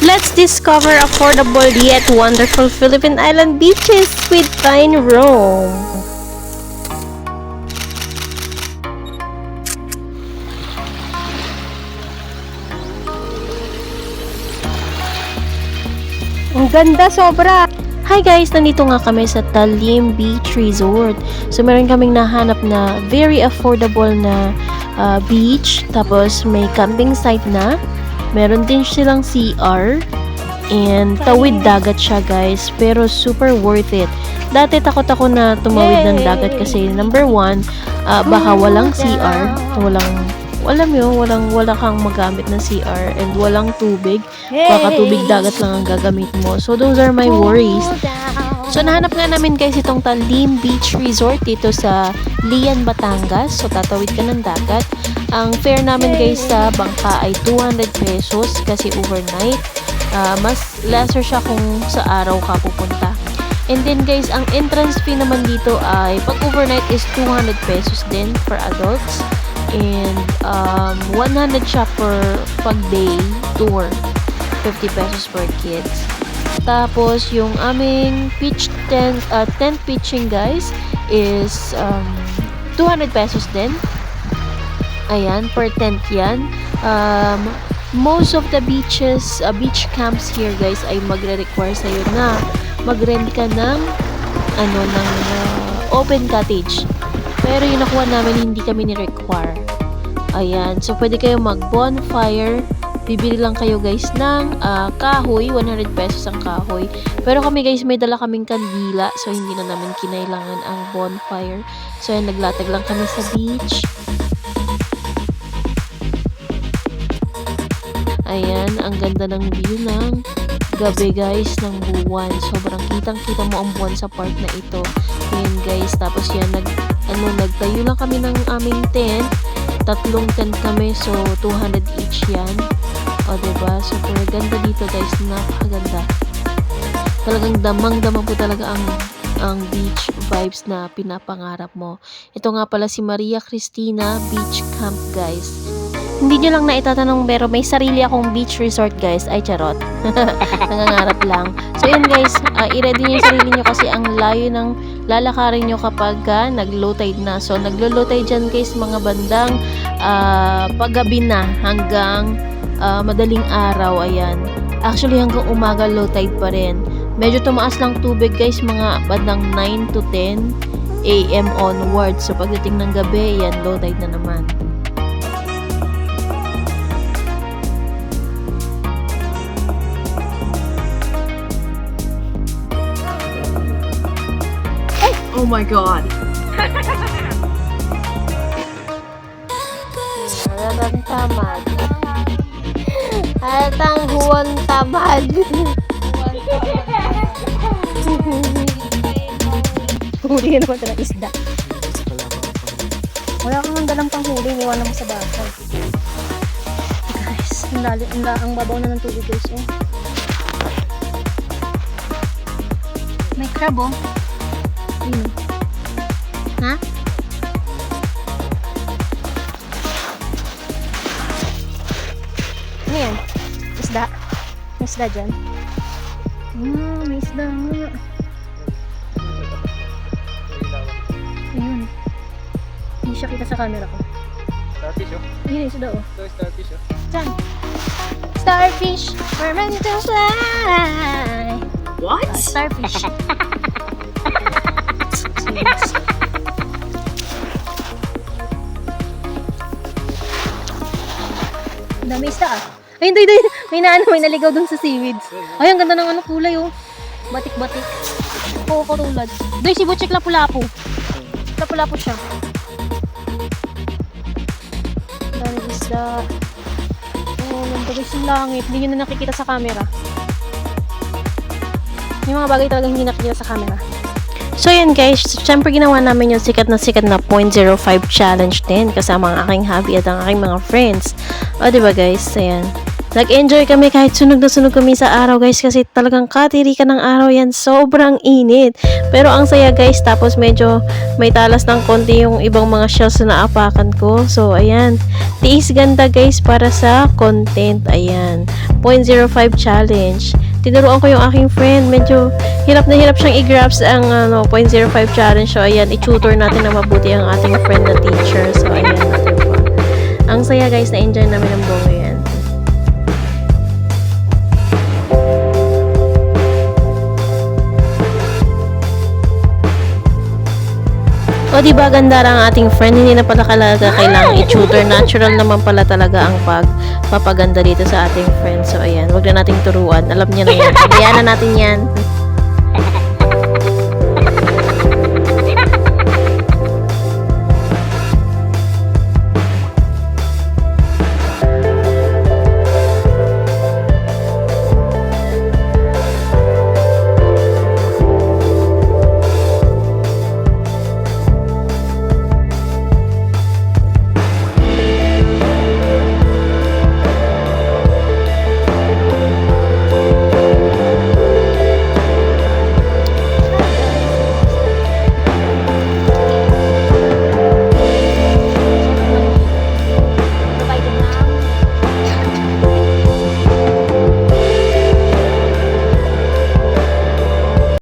Let's discover affordable yet wonderful Philippine Island beaches with Fine Rome. Ang ganda sobra! Hi guys! Nandito nga kami sa Talim Beach Resort. So meron kaming nahanap na very affordable na beach. Tapos may camping site na. Meron din silang CR. And tawid dagat siya guys. Pero super worth it. Dati takot ako na tumawid ng dagat kasi number one, baka walang CR. Alam mo, wala kang magamit na CR and walang tubig. Baka tubig dagat lang ang gagamit mo. So, those are my worries. So, nahanap nga namin guys itong Talim Beach Resort dito sa Lian, Batangas. So, tatawid ka ng dagat. Ang fare namin guys sa bangka ay 200 pesos kasi overnight. Mas lesser siya kung sa araw ka pupunta. And then guys, ang entrance fee naman dito ay pag overnight is 200 pesos din for adults. And 100 siya per pag-day tour. 50 pesos per kids. Tapos, yung aming tent pitching guys is 200 pesos din. Ayan, per tent yan. Most of the beach camps here guys ay magre-require sa'yo na mag-rent ka ng open cottage. Pero yung nakuha namin, hindi kami ni-require. Ayan. So, pwede kayo mag-bonfire. Bibili lang kayo guys ng kahoy. 100 pesos ang kahoy. Pero kami guys, may dala kaming kandila. So, hindi na namin kinailangan ang bonfire. So, ayan, naglatag lang kami sa beach. Ayan. Ang ganda ng view ng gabi guys ng buwan. Sobrang kitang-kita mo ang buwan sa part na ito. Ayan guys. Tapos yan, nagtayo lang kami ng aming tent. 3 tent kami. So, 200 each yan. O, diba? Super ganda dito guys. Napakaganda. Talagang damang-dama po talaga ang beach vibes na pinapangarap mo. Ito nga pala si Maria Cristina Beach Camp guys. Hindi nyo lang na itatanong pero may sarili akong beach resort guys. Ay charot. Nangangarap lang. So yun guys, i-ready nyo yung sarili nyo kasi ang layo ng lalakarin nyo kapag nag-low tide na. So naglo-low tide dyan guys mga bandang paggabi na hanggang madaling araw. Ayan. Actually hanggang umaga low tide pa rin. Medyo tumaas lang tubig guys mga bandang 9 to 10 AM onwards. So pagdating ng gabi, yan low tide na naman. Oh my God! Halatang tamad. Halatang huwan tamad. Huli naman ito ng isda. Wala kang dalang panghuli. Iwanan mo sa bahay. Guys, ang babaw na ng tubig guys. Oh. May crab oh. Ha? Ano yan? Isda? May isda dyan? May isda nga. Ayun. Hindi siya kita sa camera ko. Starfish oh. Ayun yung isda oh. Ito starfish oh. Saan? Starfish, we're meant to fly. What? Starfish. Dami isda ah. Ay, hindi. May naligaw dun sa seaweeds. Ay, ang ganda ng kulay oh. Batik-batik. Oo, katulad. Doy, si Butchik lapu-lapu. Lapu-lapu siya. Dami isda. Oh, nandagay sa langit. Hindi nyo na nakikita sa camera. Yung mga bagay talagang hindi nakikita sa camera. So yun guys, syempre ginawa namin yung sikat na 0.05 challenge din kasama ang aking hubby at ang aking mga friends. O diba guys, ayan. Nag-enjoy kami kahit sunog na sunog kami sa araw guys kasi talagang katirikan ng araw yan. Sobrang init. Pero ang saya guys. Tapos medyo may talas ng konti yung ibang mga shells na naapakan ko. So ayan. Tiis ganda guys para sa content. Ayan. 0.05 challenge. Tinuruan ko yung aking friend. Medyo hirap na hirap siyang i-grasp ang 0.05 challenge. So ayan. I-tutor natin na mabuti ang ating friend na teacher. So ayan. Diba? Ang saya guys. Na-enjoy namin ang buong yan. O diba ganda lang ang ating friend, hindi na pala kailangan i-tutor, natural naman pala talaga ang pagpapaganda dito sa ating friend. So ayan, wag na nating turuan, alam niya na yan, pabayaan na natin yan.